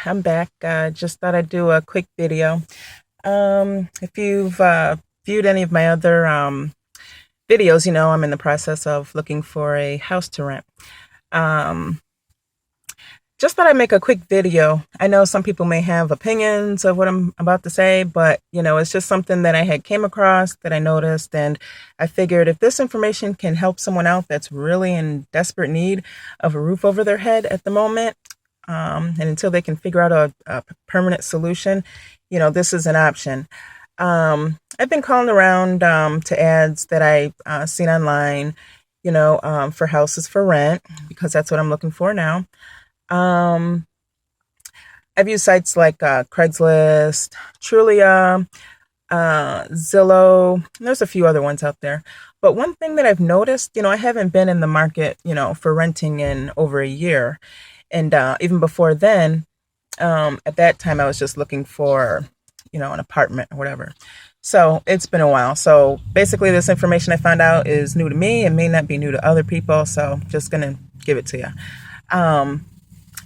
I'm back. Just thought I'd do a quick video. If you've viewed any of my other videos, you know I'm in the process of looking for a house to rent. Um, just thought I'd make a quick video. I know some people may have opinions of what I'm about to say, but it's just something that I had came across that I noticed, and I figured if this information can help someone out that's really in desperate need of a roof over their head at the moment, and until they can figure out a permanent solution, this is an option. I've been calling around to ads that I seen online, for houses for rent because that's what I'm looking for now. Um, I've used sites like Craigslist, Trulia, Zillow. There's a few other ones out there. But one thing that I've noticed, I haven't been in the market, for renting in over a year. And even before then, at that time, I was just looking for, an apartment or whatever. So it's been a while. So basically, this information I found out is new to me and may not be new to other people. So just going to give it to you. Um,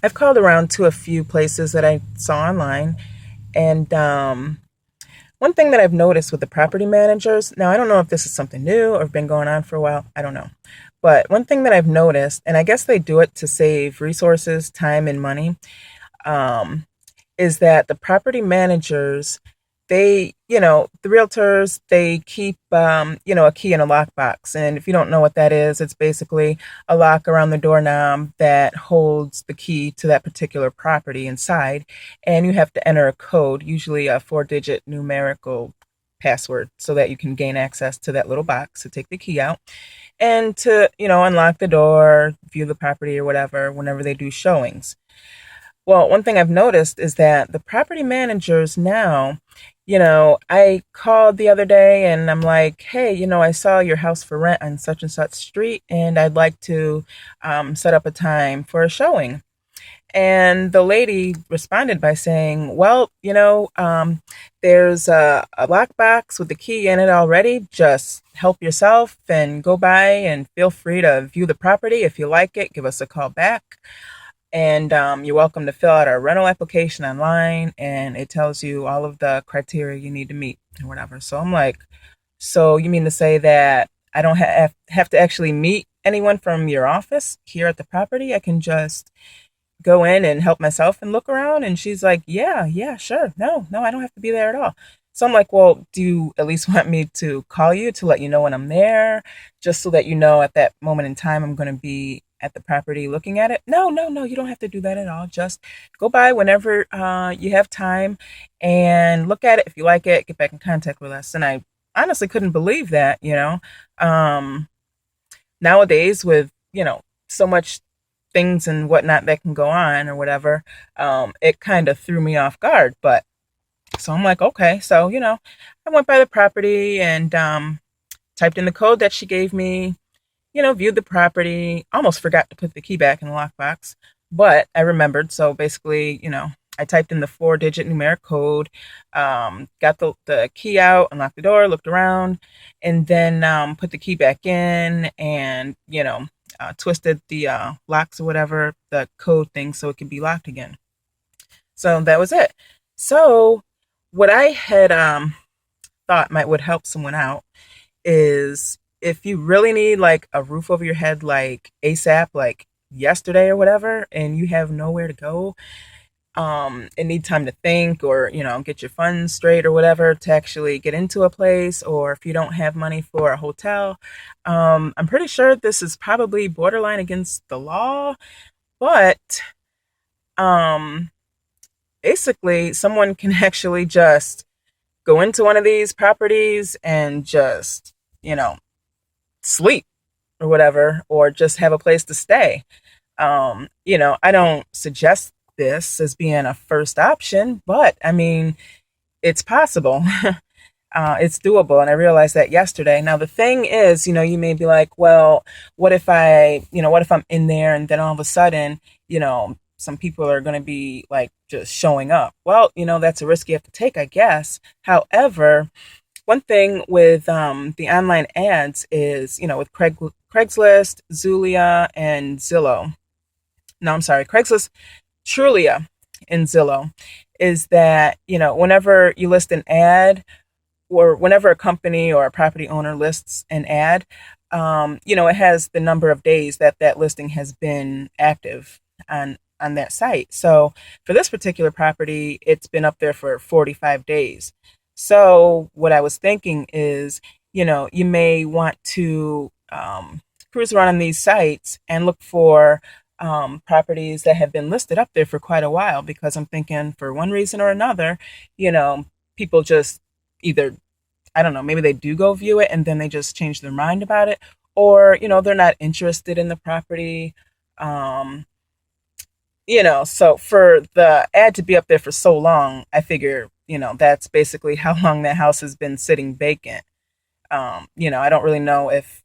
I've called around to a few places that I saw online. And one thing that I've noticed with the property managers, now I don't know if this is something new or been going on for a while. I don't know. But one thing that I've noticed, and I guess they do it to save resources, time, and money, um, is that the property managers, the realtors, they keep, a key in a lockbox. And if you don't know what that is, it's basically a lock around the doorknob that holds the key to that particular property inside. And you have to enter a code, usually a 4-digit numerical password, so that you can gain access to that little box to take the key out and to, unlock the door, view the property or whatever whenever they do showings. Well, one thing I've noticed is that the property managers now, I called the other day and I'm like, hey, I saw your house for rent on such and such street and I'd like to set up a time for a showing. And the lady responded by saying, well, there's a lockbox with the key in it already. Just help yourself and go by and feel free to view the property. If you like it, give us a call back. And you're welcome to fill out our rental application online, and it tells you all of the criteria you need to meet or whatever. So I'm like, so you mean to say that I don't have to actually meet anyone from your office here at the property? I can just go in and help myself and look around? And she's like, yeah, yeah, sure. No, no, I don't have to be there at all. So I'm like, well, do you at least want me to call you to let you know when I'm there, just so that you know at that moment in time I'm going to be at the property looking at it? No, no, no, you don't have to do that at all. Just go by whenever you have time and look at it. If you like it, get back in contact with us. And I honestly couldn't believe that, Um, nowadays with, so much things and whatnot that can go on or whatever, it kind of threw me off guard. But so I'm like, okay. So, I went by the property and typed in the code that she gave me, viewed the property, almost forgot to put the key back in the lockbox, but I remembered. So basically, I typed in the 4-digit numeric code, got the key out, unlocked the door, looked around, and then put the key back in and, twisted the locks or whatever, the code thing, so it could be locked again. So that was it. So what I had thought might would help someone out is if you really need like a roof over your head, like ASAP, like yesterday or whatever, and you have nowhere to go, and need time to think or, get your funds straight or whatever to actually get into a place, or if you don't have money for a hotel, I'm pretty sure this is probably borderline against the law, but um, basically someone can actually just go into one of these properties and just, sleep or whatever, or just have a place to stay. I don't suggest this as being a first option, but I mean, it's possible. It's doable. And I realized that yesterday. Now, the thing is, you may be like, well, what if I'm in there and then all of a sudden, some people are going to be like just showing up? Well, that's a risk you have to take, I guess. However, one thing with the online ads is, with Craigslist, Zulia, and Zillow. No, I'm sorry, Craigslist, Trulia. in Zillow is that, whenever you list an ad, or whenever a company or a property owner lists an ad, it has the number of days that that listing has been active on that site. So for this particular property, it's been up there for 45 days. So what I was thinking is, you may want to cruise around on these sites and look for properties that have been listed up there for quite a while, because I'm thinking for one reason or another, you know, people just either, I don't know, maybe they do go view it and then they just change their mind about it, or, they're not interested in the property. Um, so for the ad to be up there for so long, I figure, that's basically how long that house has been sitting vacant. I don't really know if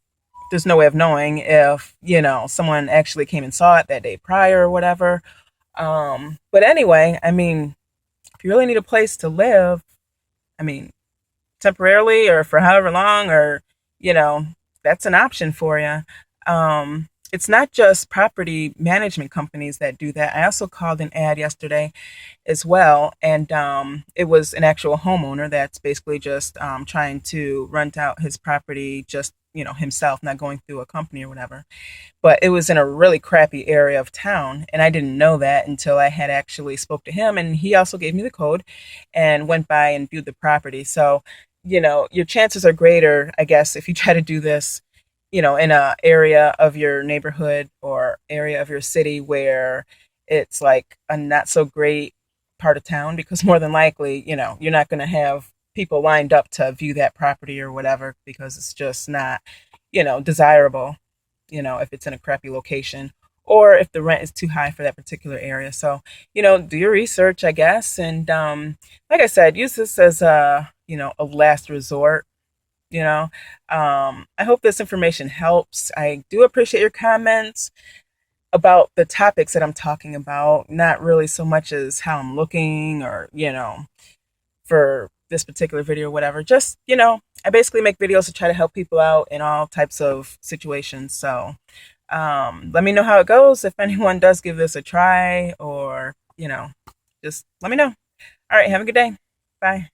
there's no way of knowing if, someone actually came and saw it that day prior or whatever. But anyway, I mean, if you really need a place to live, I mean, temporarily or for however long, or you know that's an option for you. It's not just property management companies that do that. I also called an ad yesterday as well, and it was an actual homeowner that's basically just trying to rent out his property, just himself, not going through a company or whatever. But it was in a really crappy area of town, and I didn't know that until I had actually spoke to him, and he also gave me the code and went by and viewed the property. So your chances are greater, I guess, if you try to do this in a area of your neighborhood or area of your city where it's like a not so great part of town, because more than likely you're not going to have people lined up to view that property or whatever, because it's just not desirable, if it's in a crappy location, or if the rent is too high for that particular area. So, do your research, I guess. And like I said, use this as a last resort. I hope this information helps. I do appreciate your comments about the topics that I'm talking about, not really so much as how I'm looking, or, for this particular video or whatever. Just, I basically make videos to try to help people out in all types of situations. So let me know how it goes. If anyone does give this a try, or, just let me know. All right, have a good day. Bye.